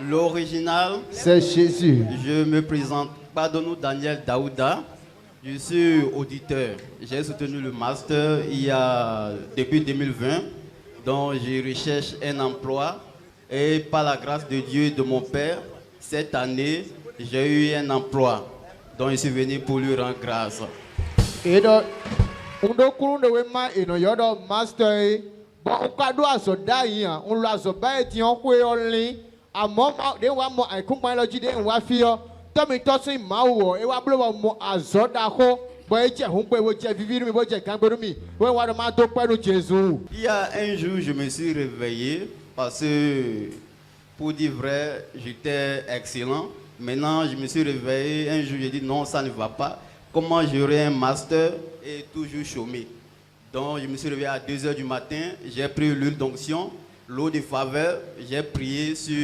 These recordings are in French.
L'original, c'est Jésus. je me présente, pardonne-nous Daniel Daouda. Je suis auditeur. J'ai soutenu le master depuis 2020. Donc je recherche un emploi. Et par la grâce de Dieu et de mon père, cette année, j'ai eu un emploi. Donc je suis venu pour lui rendre grâce. Et donc, on doit et nous avons master. Bon, on a doit se dire, on l'a se battre, on peut aller. À moment, des fois, moi, un coup, moi, le dit, on va faire. Tom et Tossi, Mao, et on va bloquer moi à Zodaho. Il y a un jour, je me suis réveillé parce que, pour dire vrai, j'étais excellent. Maintenant, je me suis réveillé. Un jour, j'ai dit non, ça ne va pas. Comment j'aurai un master et toujours chômé? Donc, je me suis réveillé à 2 h du matin. J'ai pris l'huile d'onction, l'eau de faveur. J'ai prié sur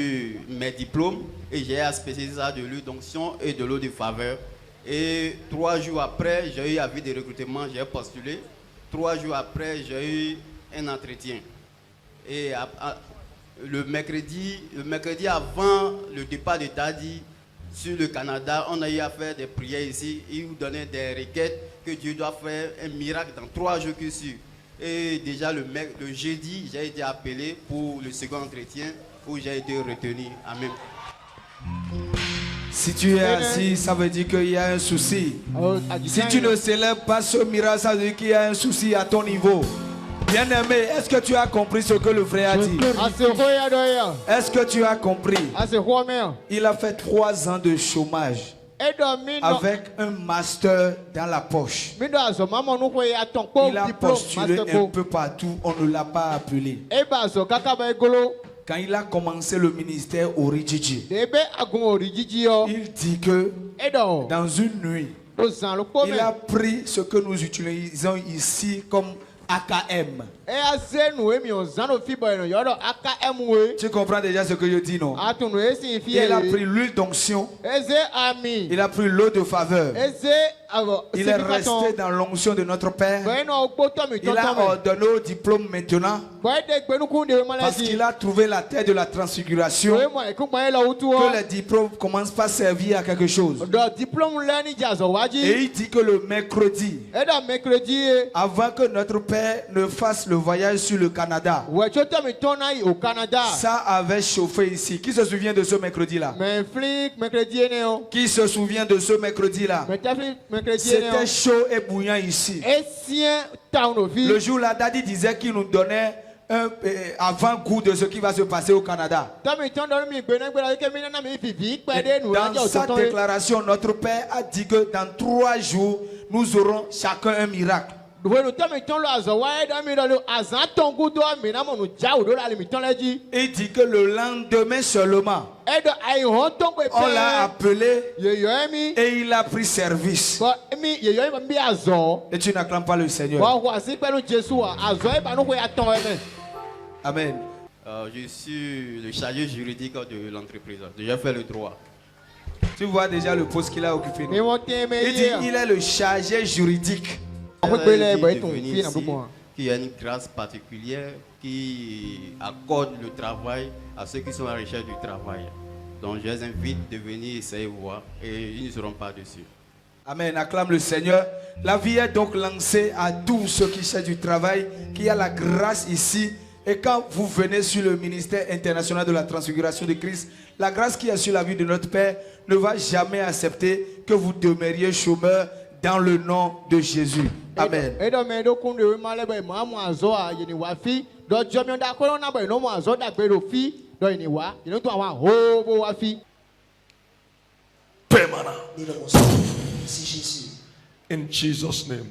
mes diplômes et j'ai spécialisé ça de l'huile d'onction et de l'eau de faveur. Et 3 jours après, j'ai eu avis de recrutement, j'ai postulé. 3 jours après, j'ai eu un entretien. Et le mercredi avant le départ de Dadi sur le Canada, on a eu à faire des prières ici. Ils nous donnaient des requêtes que Dieu doit faire un miracle dans 3 jours que sur. Et déjà le jeudi, j'ai été appelé pour le second entretien où j'ai été retenu. Amen. Si tu es assis, ça veut dire qu'il y a un souci. Si tu ne célèbres pas ce miracle, ça veut dire qu'il y a un souci à ton niveau. Bien-aimé, est-ce que tu as compris ce que le frère a dit? Est-ce que tu as compris? Il a fait 3 ans de chômage avec un master dans la poche. Il a postulé un peu partout, on ne l'a pas appelé. Quand il a commencé le ministère au Rijiji, il dit que dans une nuit, il a pris ce que nous utilisons ici comme AKM. Tu comprends déjà ce que je dis, non? Il a pris l'huile d'onction, il a pris l'eau de faveur, il est resté dans l'onction de notre Père. Il a ordonné au diplôme maintenant parce qu'il a trouvé la terre de la transfiguration, que les diplômes ne commencent pas à servir à quelque chose. Et il dit que le mercredi, avant que notre Père ne fasse le voyage sur le Canada, ça avait chauffé ici. Qui se souvient de ce mercredi-là? Qui se souvient de ce mercredi-là? C'était chaud et bouillant ici. Le jour-là, Daddy disait qu'il nous donnait un avant-goût de ce qui va se passer au Canada. Dans sa déclaration, notre Père a dit que dans 3 jours, nous aurons chacun un miracle. Il dit que le lendemain seulement, on l'a appelé et il a pris service. Et tu n'acclames pas le Seigneur. Amen. Je suis le chargé juridique de l'entreprise. J'ai fait le droit. Tu vois déjà le poste qu'il a occupé. Il dit qu'il est le chargé juridique. Qui a une grâce particulière qui accorde le travail à ceux qui sont à la recherche du travail. Donc je les invite de venir essayer voir et ils ne seront pas dessus. Amen, acclame le Seigneur. La vie est donc lancée à tous ceux qui cherchent du travail, qui a la grâce ici. Et quand vous venez sur le ministère international de la transfiguration de Christ, la grâce qui est sur la vie de notre Père ne va jamais accepter que vous demeuriez chômeur dans le nom de Jésus. Amen. In Jesus' name.